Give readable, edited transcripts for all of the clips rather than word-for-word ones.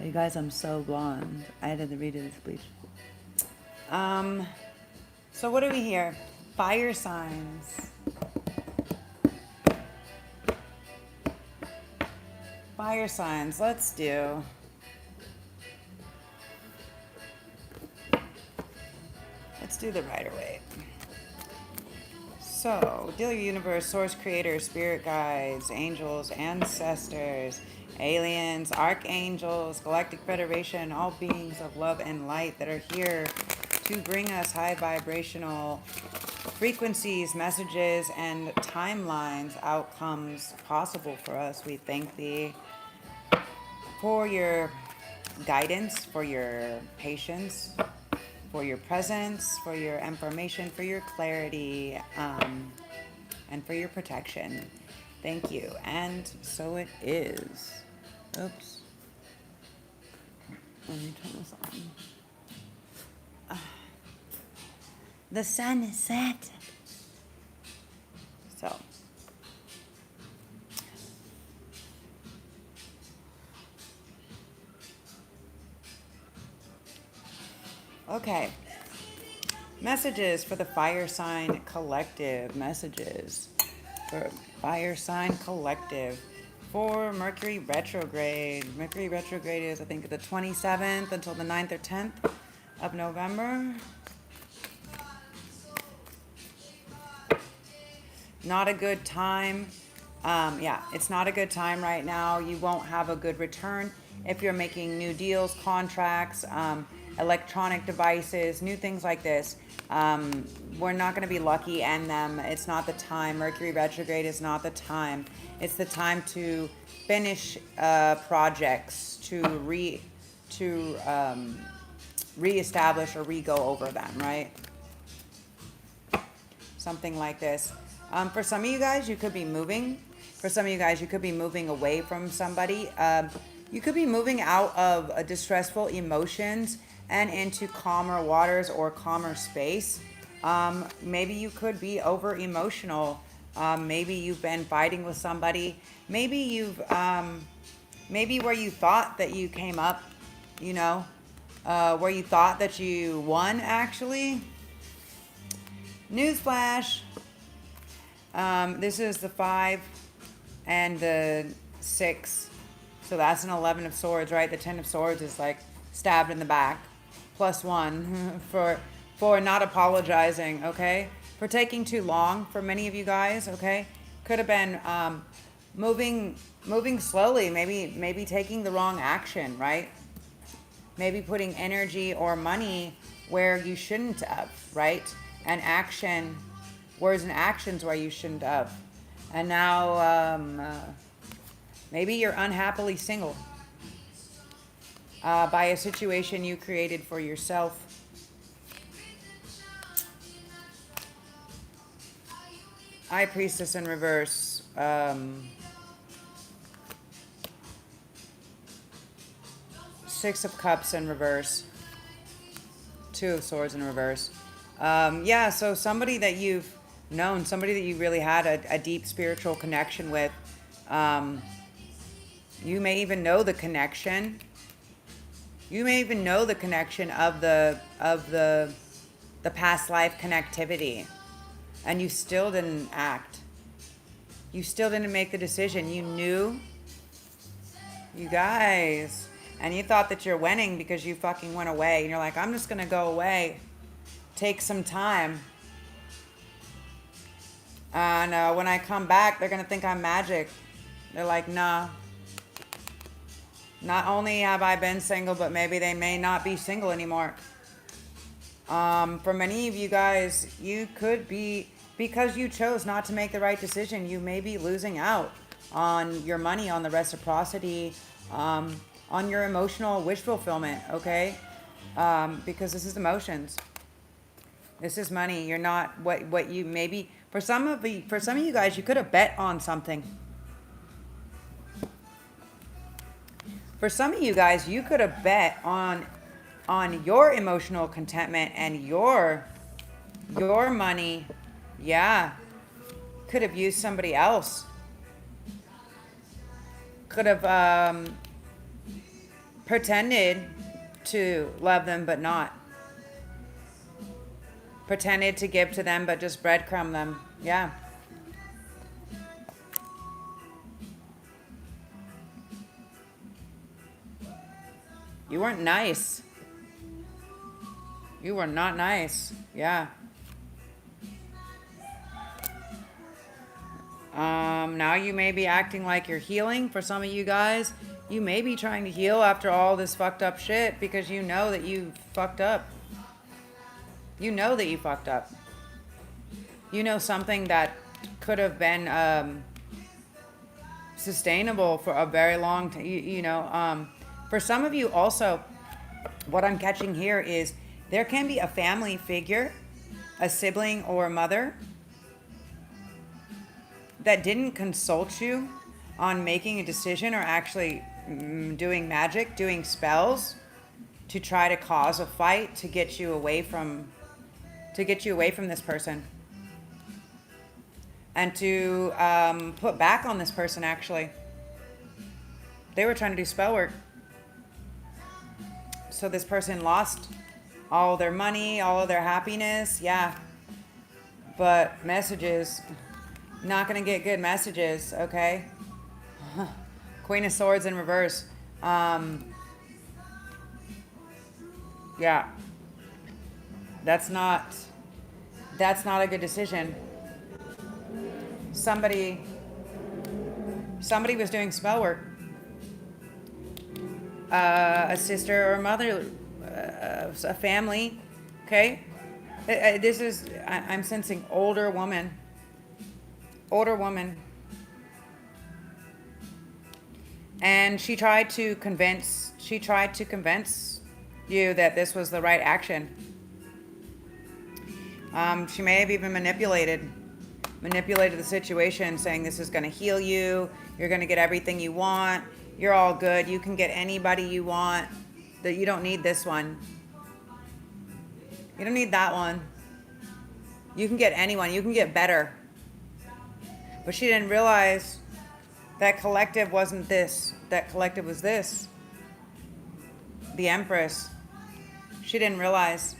You guys, I'm so blonde. I had to redo this bleach. So what do we hear? Fire signs. Fire signs. Let's do. Let's do the Rider-Waite. So, dealer universe, source creator, spirit guides, angels, ancestors, aliens, archangels, galactic federation, all beings of love and light that are here to bring us high vibrational frequencies, messages, and timelines, outcomes possible for us. We thank thee for your guidance, for your patience, for your presence, for your information, for your clarity, and for your protection. Thank you. And so it is. Oops. Let me turn this on. The sun is set. So. Okay. Messages for the fire sign collective. Messages for fire sign collective for Mercury retrograde. Mercury retrograde is, I think, the 27th until the 9th or 10th of November. Not a good time. Yeah, it's not a good time right now. You won't have a good return if you're making new deals, contracts, electronic devices, new things like this. We're not going to be lucky in them. It's not the time. Mercury retrograde is not the time. It's the time to finish projects, to reestablish or re-go over them, right? Something like this. For some of you guys, you could be moving. For some of you guys, you could be moving away from somebody. You could be moving out of distressful emotions and into calmer waters or calmer space. Maybe you could be over emotional. Maybe you've been fighting with somebody. Maybe you've, maybe where you thought that you came up, you know, where you thought that you won actually. Newsflash. This is the 5 and the 6. So that's an 11 of swords, right? The 10 of swords is like stabbed in the back. +1 for not apologizing, okay? For taking too long for many of you guys, okay? Could have been moving slowly, maybe taking the wrong action, right? Maybe putting energy or money where you shouldn't have, right? And action, words and actions where you shouldn't have. And now maybe you're unhappily single. By a situation you created for yourself. High Priestess in reverse. 6 of Cups in reverse. 2 of Swords in reverse. Yeah, so somebody that you've known, somebody that you really had a deep spiritual connection with. You may even know the connection. You may even know the connection of the past life connectivity, and you still didn't act. You still didn't make the decision. You knew, you guys, and you thought that you're winning because you fucking went away. And you're like, I'm just gonna go away, take some time, and when I come back, they're gonna think I'm magic. They're like, nah. Not only have I been single, but maybe they may not be single anymore. For many of you guys, you could be, because you chose not to make the right decision, you may be losing out on your money, on the reciprocity, on your emotional wish fulfillment, okay? Because this is emotions. This is money. You're not what you maybe, for some of you guys, you could have bet on something. For some of you guys, you could have bet on your emotional contentment and your money. Yeah. Could have used somebody else. Could have pretended to love them, but not. Pretended to give to them, but just breadcrumb them. Yeah. You weren't nice. You were not nice. Yeah. Now you may be acting like you're healing. For some of you guys, you may be trying to heal after all this fucked up shit because you know that you fucked up. You know that you fucked up. You know something that could have been sustainable for a very long time. You know, for some of you also, what I'm catching here is there can be a family figure, a sibling or a mother, that didn't consult you on making a decision or actually doing magic, doing spells to try to cause a fight to get you away from this person and to put back on this person. Actually, they were trying to do spell work, so this person lost all their money, all of their happiness. Yeah, but messages, not gonna get good messages. Okay. Queen of Swords in reverse. Yeah, that's not a good decision. Somebody was doing spell work. A sister or a mother, a family. Okay, I'm sensing older woman. And she tried to convince you that this was the right action. She may have even manipulated the situation, saying this is going to heal you. You're going to get everything you want. You're all good. You can get anybody you want. That you don't need this one. You don't need that one. You can get anyone. You can get better. But she didn't realize that collective wasn't this. That collective was this. The Empress. She didn't realize.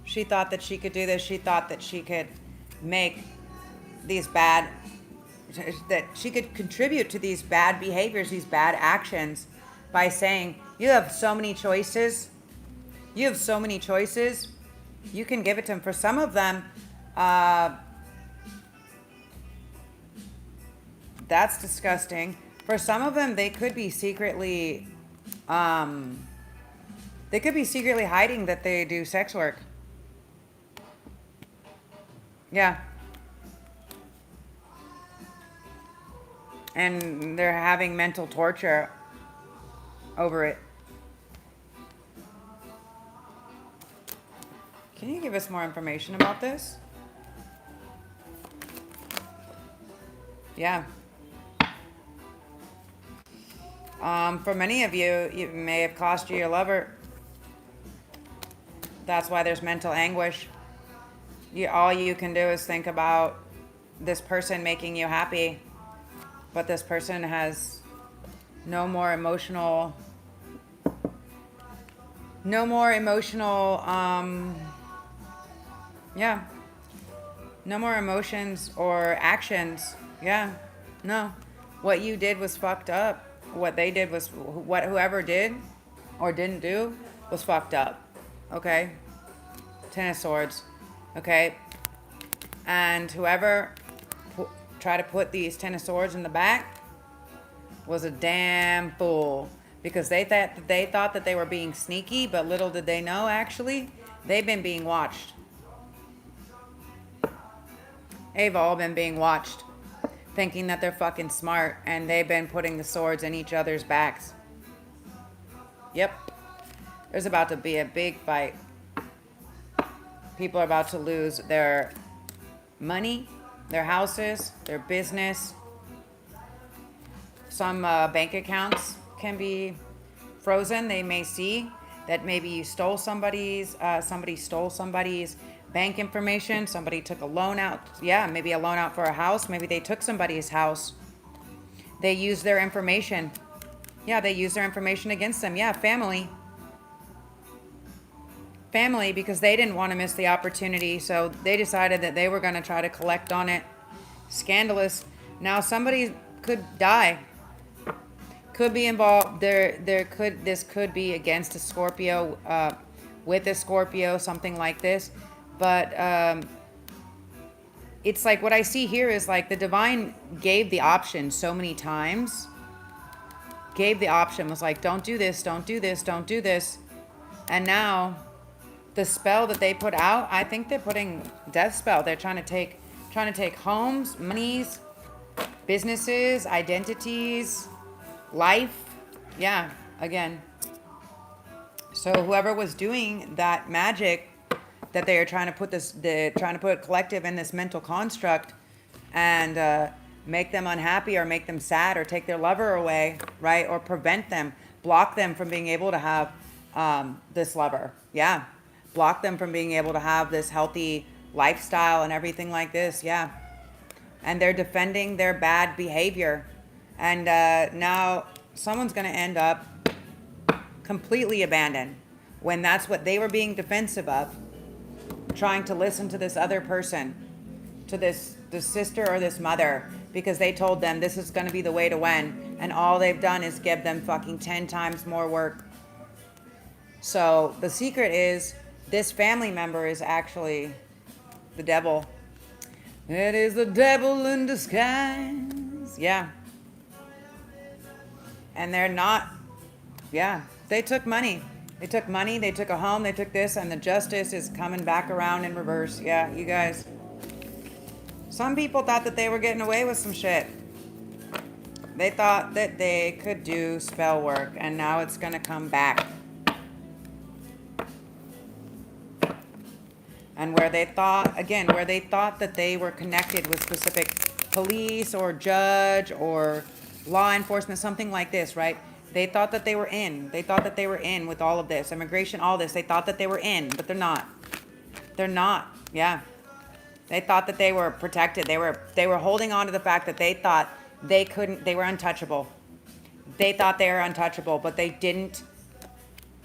She thought that she could do this. She thought that she could make these bad, that she could contribute to these bad behaviors, these bad actions by saying, you have so many choices. You have so many choices. You can give it to them. For some of them, that's disgusting. For some of them, they could be secretly hiding that they do sex work. Yeah. And they're having mental torture over it. Can you give us more information about this? Yeah. For many of you, it may have cost you your lover. That's why there's mental anguish. All you can do is think about this person making you happy, but this person has no more emotional, no more emotions or actions. Yeah, no. What you did was fucked up. What they did was, whoever did or didn't do was fucked up. Okay? Ten of Swords. Okay? And whoever tried to put these Ten of Swords in the back was a damn fool. Because they thought that they were being sneaky, but little did they know, actually, they've been being watched. They've all been being watched, thinking that they're fucking smart, and they've been putting the swords in each other's backs. Yep. There's about to be a big fight. People are about to lose their money, their houses, their business. Some bank accounts can be frozen. They may see that maybe you stole somebody stole somebody's bank information. Somebody took a loan out. Yeah, maybe a loan out for a house. Maybe they took somebody's house. They used their information. Yeah, they use their information against them. Yeah, family. Family, because they didn't want to miss the opportunity, so they decided that they were going to try to collect on it. Scandalous. Now somebody could die. Could be involved. This could be against a Scorpio, with a Scorpio, something like this. But it's like what I see here is like the divine gave the option so many times. Gave the option, was like, don't do this, don't do this, don't do this. And now the spell that they put out, I think they're putting death spell. They're trying to take homes, monies, businesses, identities, life. Yeah, again. So whoever was doing that magic that they are trying to put they're trying to put collective in this mental construct and make them unhappy or make them sad or take their lover away, right? Or prevent them, block them from being able to have this lover. Yeah. Block them from being able to have this healthy lifestyle and everything like this. Yeah. And they're defending their bad behavior. And now someone's going to end up completely abandoned when that's what they were being defensive of, trying to listen to this other person, to this sister or this mother, because they told them this is going to be the way to win. And all they've done is give them fucking 10 times more work. So the secret is this family member is actually the devil. It is the devil in disguise. Yeah. And they're not, yeah, they took money. They took money, they took a home, they took this, and the justice is coming back around in reverse. Yeah, you guys. Some people thought that they were getting away with some shit. They thought that they could do spell work, and now it's going to come back. And where they thought, again, where they thought that they were connected with specific police or judge or law enforcement, something like this, right? They thought that they were in. They thought that they were in with all of this, immigration, all this. They thought that they were in, but they're not. They're not. Yeah. They thought that they were protected. They were holding on to the fact that they thought they couldn't, they were untouchable. They thought they were untouchable, but they didn't.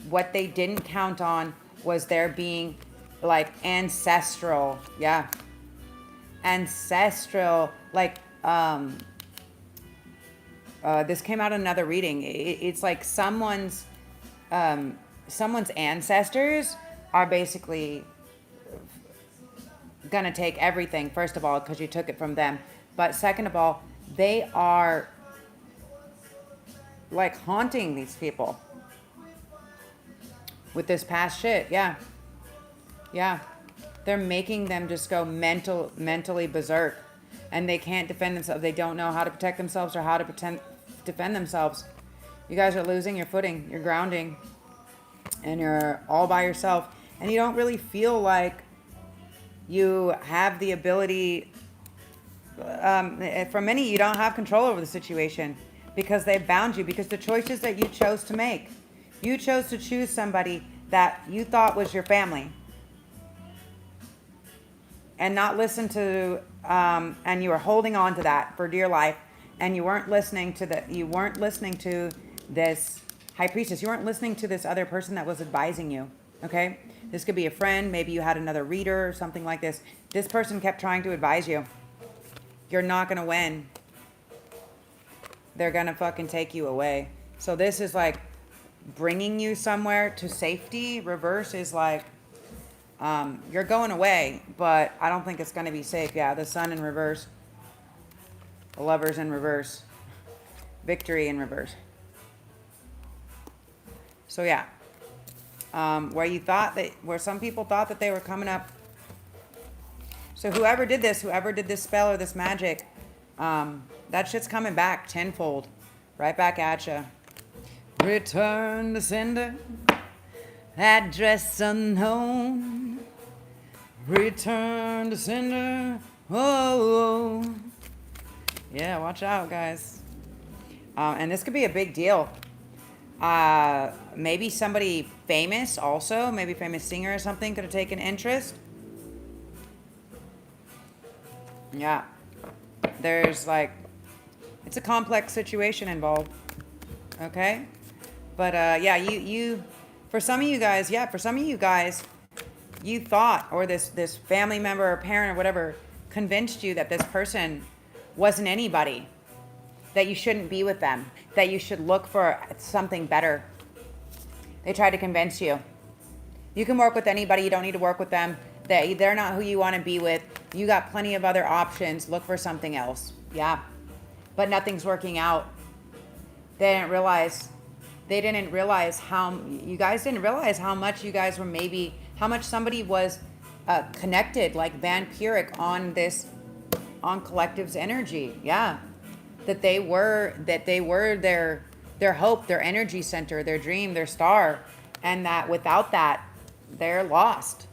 What they didn't count on was their being like ancestral. Yeah. Ancestral, like, this came out in another reading. It's like someone's ancestors are basically gonna take everything, first of all, because you took it from them. But second of all, they are like haunting these people with this past shit. Yeah. Yeah. They're making them just go mentally berserk. And they can't defend themselves. They don't know how to protect themselves or how to defend themselves. You guys are losing your footing. You're grounding. And you're all by yourself. And you don't really feel like you have the ability. For many, you don't have control over the situation. Because they've bound you. Because the choices that you chose to make. You chose to choose somebody that you thought was your family. And not listen to, and you were holding on to that for dear life, and you weren't listening to this high priestess. You weren't listening to this other person that was advising you. Okay, this could be a friend. Maybe you had another reader or something like this. This person kept trying to advise you. You're not gonna win. They're gonna fucking take you away. So this is like bringing you somewhere to safety. Reverse is like, you're going away, but I don't think it's going to be safe. Yeah, the sun in reverse. The lovers in reverse. Victory in reverse. So yeah. Where some people thought that they were coming up. So whoever did this spell or this magic, that shit's coming back tenfold. Right back at you. Return to sender. Address unknown. Return to sender. Oh. Yeah, watch out, guys. And this could be a big deal. Maybe somebody famous also, maybe a famous singer or something could have taken interest. Yeah. There's like, it's a complex situation involved. Okay? But yeah, for some of you guys, you thought, or this family member or parent or whatever convinced you that this person wasn't anybody, that you shouldn't be with them, that you should look for something better. They tried to convince you. You can work with anybody. You don't need to work with them. They're not who you want to be with. You got plenty of other options. Look for something else. Yeah. But nothing's working out. They didn't realize you guys didn't realize how much you guys were how much somebody was connected, like vampiric on Collective's energy. Yeah. That they were their hope, their energy center, their dream, their star. And that without that, they're lost.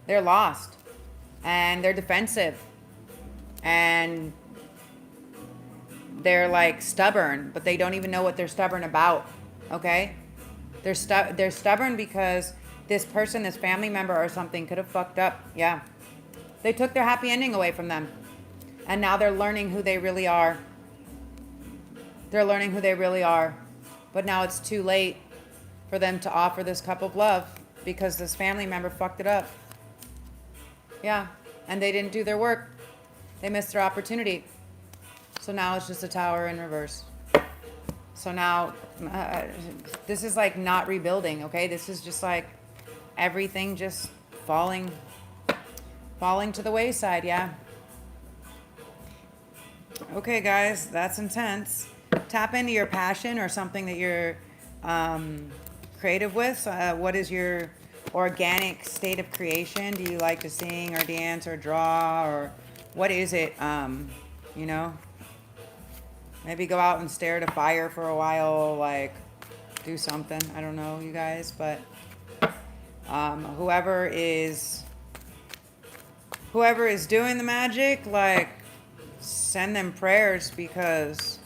They're lost. And they're defensive. And they're like stubborn, but they don't even know what they're stubborn about. Okay? They're stubborn because this person, this family member or something could have fucked up. Yeah. They took their happy ending away from them. And now they're learning who they really are. They're learning who they really are. But now it's too late for them to offer this cup of love because this family member fucked it up. Yeah. And they didn't do their work. They missed their opportunity. So now it's just a tower in reverse. So now this is like not rebuilding, okay? This is just like everything just falling to the wayside, yeah. Okay, guys, that's intense. Tap into your passion or something that you're creative with. What is your organic state of creation? Do you like to sing or dance or draw, or what is it? You know, maybe go out and stare at a fire for a while, like do something. I don't know, you guys, but whoever is doing the magic, like, send them prayers, because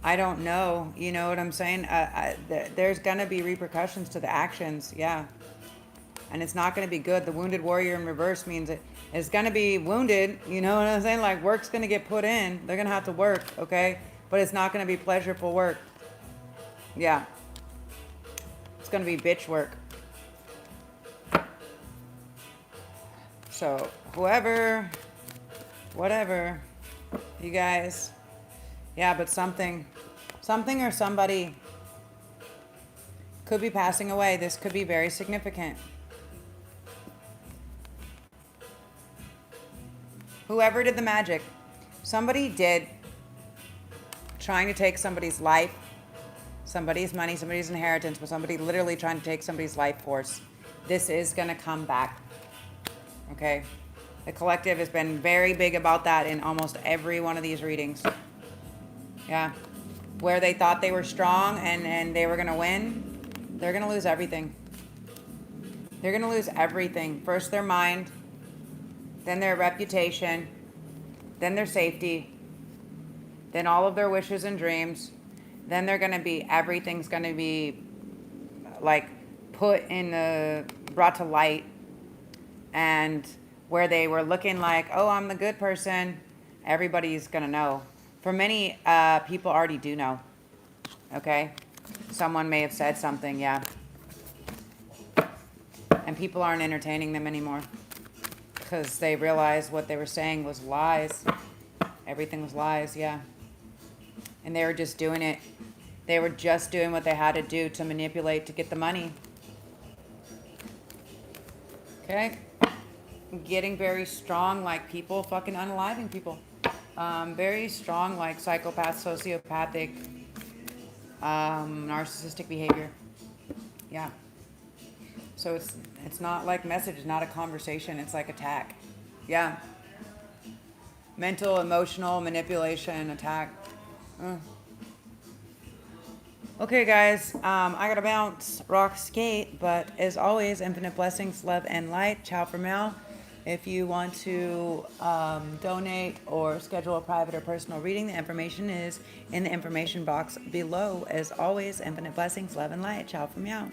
I don't know, you know what I'm saying? There's gonna be repercussions to the actions, yeah. And it's not gonna be good. The wounded warrior in reverse means it's gonna be wounded, you know what I'm saying? Like, work's gonna get put in. They're gonna have to work, okay? But it's not gonna be pleasurable work. Yeah. It's gonna be bitch work. So, whoever, whatever, you guys, yeah, but something or somebody could be passing away. This could be very significant. Whoever did the magic, somebody did, trying to take somebody's life, somebody's money, somebody's inheritance, but somebody literally trying to take somebody's life force. This is going to come back. Okay? The collective has been very big about that in almost every one of these readings. Yeah. Where they thought they were strong and they were going to win, they're going to lose everything. They're going to lose everything. First their mind, then their reputation, then their safety, then all of their wishes and dreams. Then they're going to be, everything's going to be like brought to light. And where they were looking like, oh, I'm the good person, everybody's going to know. For many, people already do know. Okay? Someone may have said something, yeah. And people aren't entertaining them anymore, because they realized what they were saying was lies. Everything was lies, yeah. And they were just doing it. They were just doing what they had to do to manipulate, to get the money. Okay? Getting very strong, like people fucking unaliving people. Very strong, like psychopath, sociopathic, narcissistic behavior. Yeah. So it's not like message, it's not a conversation, it's like attack. Yeah. Mental, emotional manipulation, attack. Okay, guys, I gotta bounce, rock, skate, but as always, infinite blessings, love, and light. Ciao for now. If you want to donate or schedule a private or personal reading, the information is in the information box below. As always, infinite blessings, love, and light. Ciao for meow.